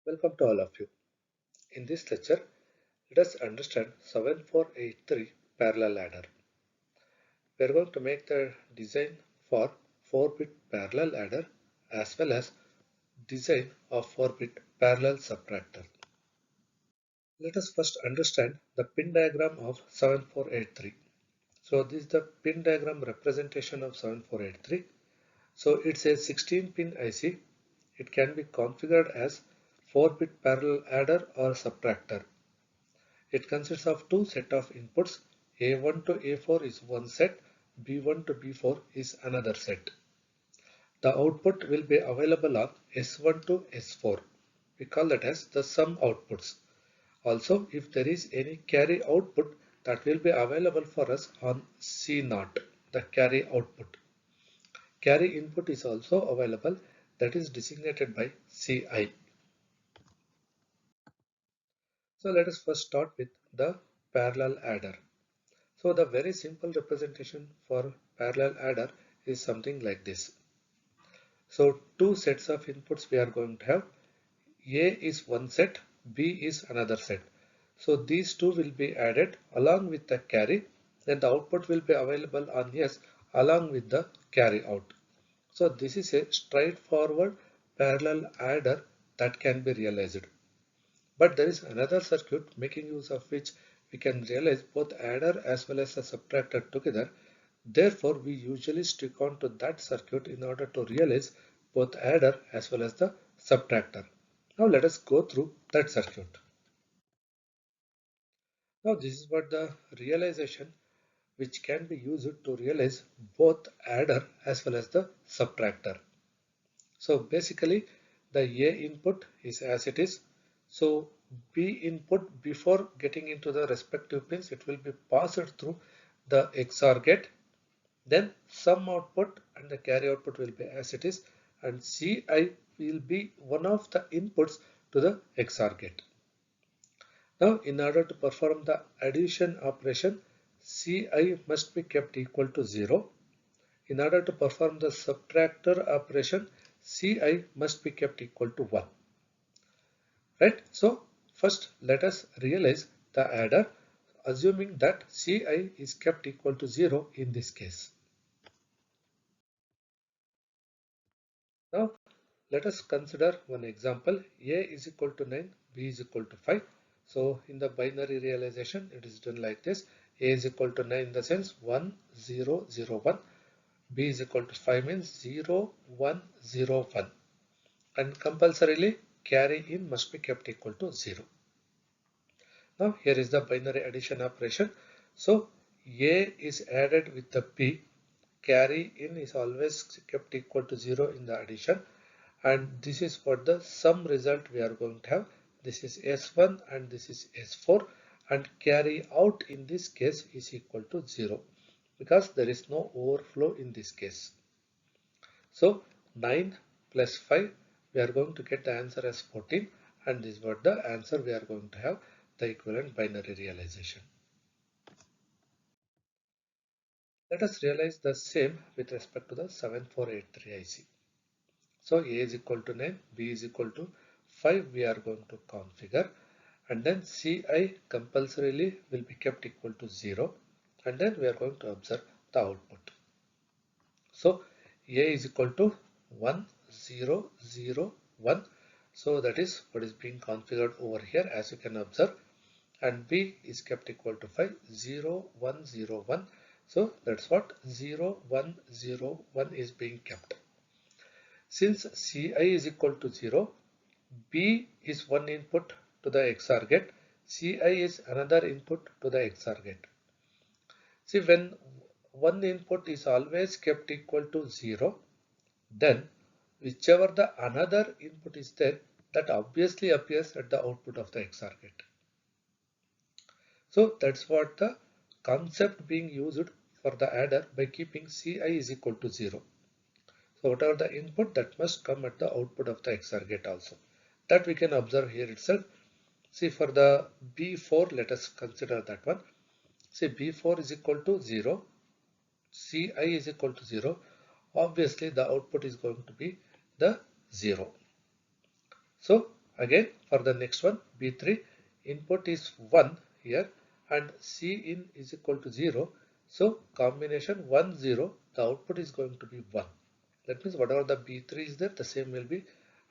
Welcome to all of you. In this lecture, let us understand 7483 parallel adder. We are going to make the design for 4-bit parallel adder as well as design of 4-bit parallel subtractor. Let us first understand the pin diagram of 7483. So this is the pin diagram representation of 7483. So it's a 16-pin IC. It can be configured as 4-bit parallel adder or subtractor. It consists of two sets of inputs. A1 to A4 is one set, B1 to B4 is another set. The output will be available on S1 to S4. We call that as the sum outputs. Also, if there is any carry output, that will be available for us on C0, the carry output. Carry input is also available, that is designated by Ci. So let us first start with the parallel adder. So the very simple representation for parallel adder is something like this. So two sets of inputs we are going to have. A is one set, B is another set. So these two will be added along with the carry. Then the output will be available on S along with the carry out. So this is a straightforward parallel adder that can be realized. But there is another circuit making use of which we can realize both adder as well as the subtractor together. Therefore, we usually stick on to that circuit in order to realize both adder as well as the subtractor. Now let us go through that circuit. Now this is what the realization which can be used to realize both adder as well as the subtractor. So basically the A input is as it is. So B input, before getting into the respective pins, it will be passed through the XOR gate. Then sum output and the carry output will be as it is, and Ci will be one of the inputs to the XOR gate. Now in order to perform the addition operation, Ci must be kept equal to 0. In order to perform the subtractor operation, Ci must be kept equal to 1. Right? So first let us realize the adder, assuming that Ci is kept equal to 0 in this case. Now let us consider one example. A is equal to 9, B is equal to 5. So in the binary realization, it is done like this. A is equal to 9 in the sense 1, 0, 0, 1. B is equal to 5 means 0, 1, 0, 1. And compulsorily carry in must be kept equal to 0. Now here is the binary addition operation. So A is added with the B. Carry in is always kept equal to 0 in the addition. And this is what the sum result we are going to have. This is S1 and this is S4, and carry out in this case is equal to 0 because there is no overflow in this case. So 9 plus 5, we are going to get the answer as 14, and this is what the answer we are going to have, the equivalent binary realization. Let us realize the same with respect to the 7483 IC. So A is equal to 9, B is equal to 5 we are going to configure, and then Ci compulsorily will be kept equal to 0, and then we are going to observe the output. So A is equal to 1, 0, 0, 1. So that is what is being configured over here, as you can observe, and B is kept equal to 5, 0, 1, 0, 1. So that's what 0, 1, 0, 1 is being kept. Since Ci is equal to 0, B is one input to the XOR gate, Ci is another input to the XOR gate. See, when one input is always kept equal to 0, then whichever the another input is there, that obviously appears at the output of the XOR gate. So that's what the concept being used for the adder by keeping Ci is equal to 0. So whatever the input, that must come at the output of the XOR gate also. That we can observe here itself. See, for the B4, let us consider that one. See, B4 is equal to 0. Ci is equal to 0. Obviously the output is going to be the 0. So Again for the next one, B3, input is 1 here and Cin is equal to 0. So combination 1 0, the output is going to be 1. That means whatever the B3 is there, the same will be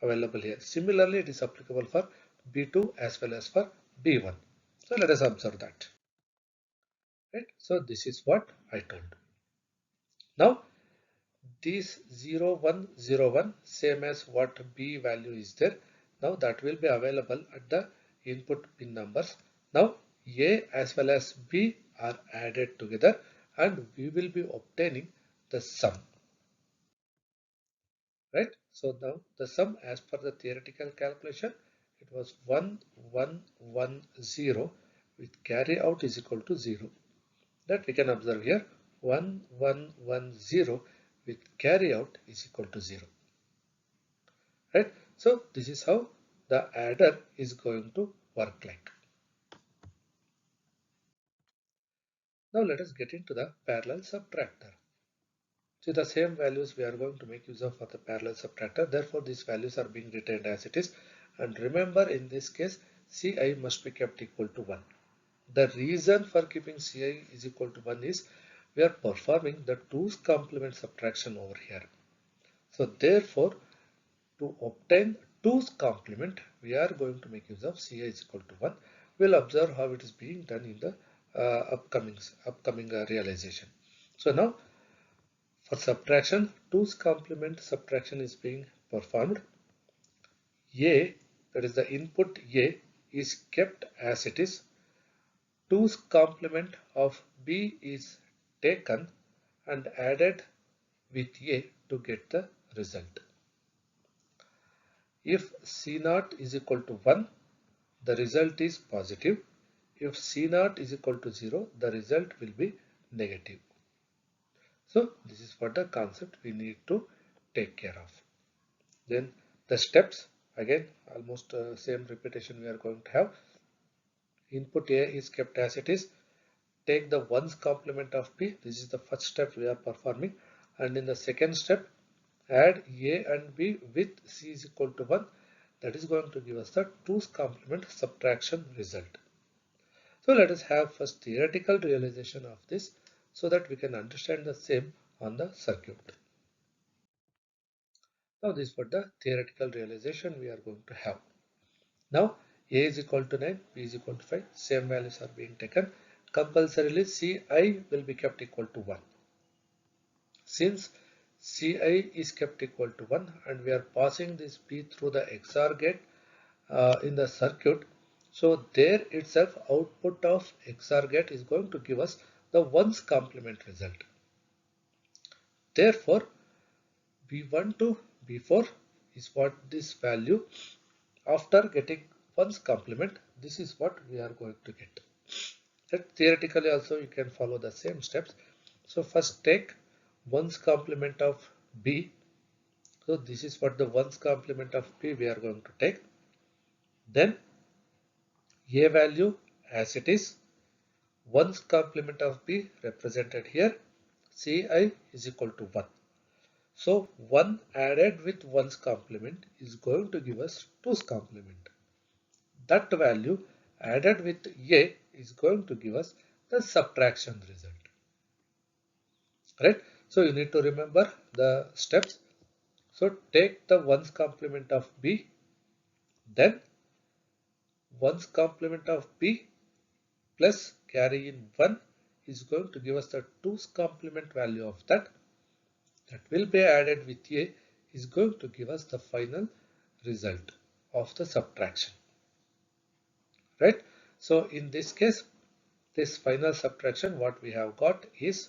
available here. Similarly, it is applicable for B2 as well as for B1. So let us observe that. Right? So this is what I told. Now this 0101 same as what B value is there. Now that will be available at the input pin numbers. Now A as well as B are added together and we will be obtaining the sum. Right? So now the sum as per the theoretical calculation, it was 1110 with carry out is equal to 0. That we can observe here, 1110 with carry out is equal to 0. Right? So this is how the adder is going to work like. Now let us get into the parallel subtractor. See, the same values we are going to make use of for the parallel subtractor. Therefore, these values are being retained as it is. And remember, in this case, Ci must be kept equal to 1. The reason for keeping Ci is equal to 1 is we are performing the 2's complement subtraction over here. So therefore, to obtain 2's complement, we are going to make use of Ci is equal to 1. We'll observe how it is being done in the upcoming realization. So now, for subtraction, 2's complement subtraction is being performed. A, that is the input A, is kept as it is. 2's complement of B is taken and added with A to get the result. If C0 is equal to 1, the result is positive. If C0 is equal to 0, the result will be negative. So this is what the concept we need to take care of. Then the steps, again almost same repetition we are going to have. Input A is kept as it is. Take the 1's complement of B. This is the first step we are performing. And in the second step, add A and B with C is equal to 1. That is going to give us the 2's complement subtraction result. So let us have first theoretical realization of this so that we can understand the same on the circuit. Now this is what the theoretical realization we are going to have. Now A is equal to 9, B is equal to 5, same values are being taken. Compulsorily Ci will be kept equal to 1. Since Ci is kept equal to 1 and we are passing this B through the XOR gate in the circuit, so there itself output of XOR gate is going to give us the 1's complement result. Therefore, B1 to B4 is what this value after getting 1's complement, this is what we are going to get. That theoretically also you can follow the same steps. So first take 1's complement of B. So this is what the 1's complement of B we are going to take. Then A value as it is, 1's complement of B represented here, Ci is equal to 1. So 1 added with 1's complement is going to give us 2's complement. That value added with A is going to give us the subtraction result. Right? So you need to remember the steps. So take the 1's complement of B, then 1's complement of B plus carry in 1 is going to give us the 2's complement value of that. That will be added with A is going to give us the final result of the subtraction. Right? So in this case, this final subtraction what we have got is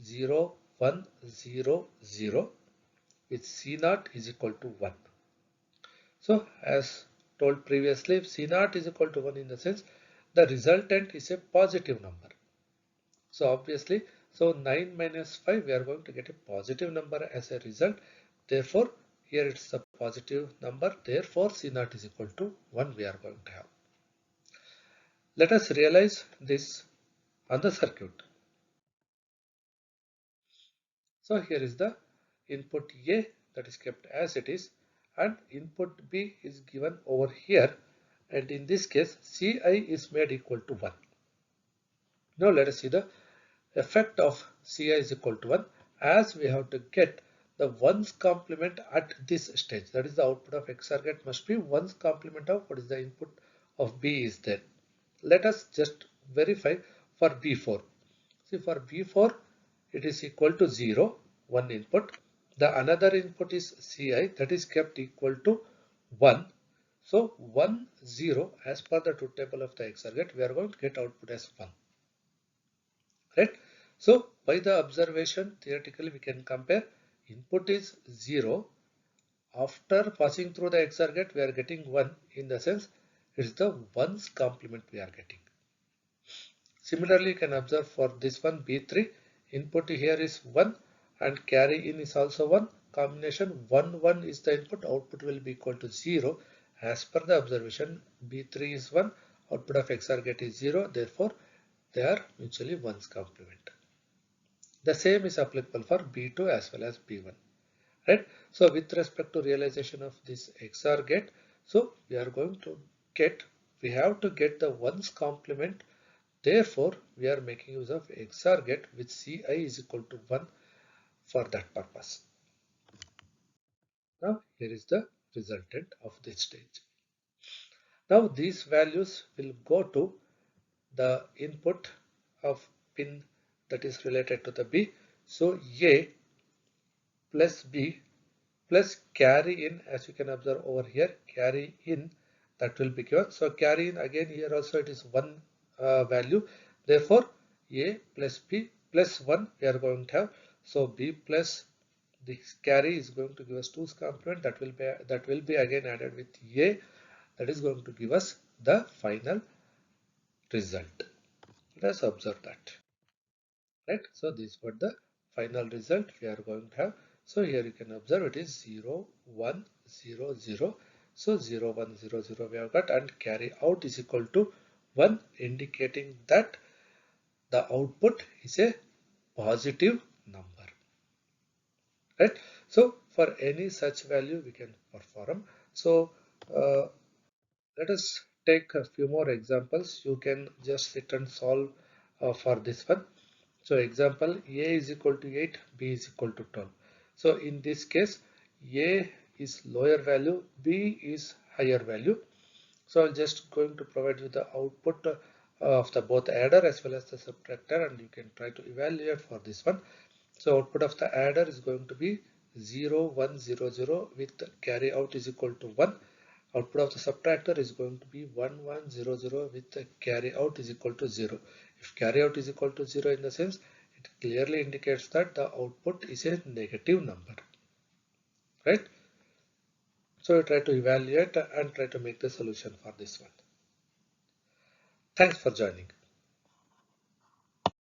0, 1, 0, 0 with C0 is equal to 1. So as told previously, if C0 is equal to 1 in the sense the resultant is a positive number. So obviously, so 9 minus 5 we are going to get a positive number as a result. Therefore, here it's a positive number. Therefore, C0 is equal to 1 we are going to have. Let us realize this on the circuit. So here is the input A that is kept as it is and input B is given over here, and in this case Ci is made equal to 1. Now let us see the effect of Ci is equal to 1, as we have to get the 1's complement at this stage. That is, the output of XOR gate must be 1's complement of what is the input of B is there. Let us just verify for B4. See, for B4 it is equal to 0, one input. The another input is Ci, that is kept equal to 1. So 1 0, as per the truth table of the XOR gate, we are going to get output as 1. Right? So by the observation, theoretically we can compare. Input is 0. After passing through the XOR gate, we are getting 1, in the sense it is the 1's complement we are getting. Similarly, you can observe for this one B3, input here is 1 and carry in is also 1. Combination 1 1 is the input, output will be equal to 0. As per the observation, B3 is 1, output of XOR gate is 0, therefore they are mutually 1's complement. The same is applicable for B2 as well as B1. Right? So with respect to realization of this XOR gate, so we are going to get, we have to get the 1's complement. Therefore, we are making use of XOR gate with Ci is equal to 1 for that purpose. Now, here is the resultant of this stage. Now, these values will go to the input of pin that is related to the B. So, A plus B plus carry in, as you can observe over here, carry in, that will be given. So carry in, again here also it is one value. Therefore A plus B plus 1 we are going to have. So B plus this carry is going to give us 2's complement, that will be again added with A, that is going to give us the final result. Let us observe that. Right, so this is what the final result we are going to have. So here you can observe it is 0 1 0 0. So 0 1 0 0 we have got, and carry out is equal to 1, indicating that the output is a positive number. Right, so for any such value we can perform. So let us take a few more examples. You can just sit and solve for this one. So example, A is equal to 8, B is equal to 12. So in this case, A is lower value, B is higher value. So I'm just going to provide you the output of the both adder as well as the subtractor, and you can try to evaluate for this one. So output of the adder is going to be 0 1 0 0 with carry out is equal to 1. Output of the subtractor is going to be 1 1 0 0 with carry out is equal to 0. If carry out is equal to 0, in the sense it clearly indicates that the output is a negative number. Right? So we try to evaluate and try to make the solution for this one. Thanks for joining.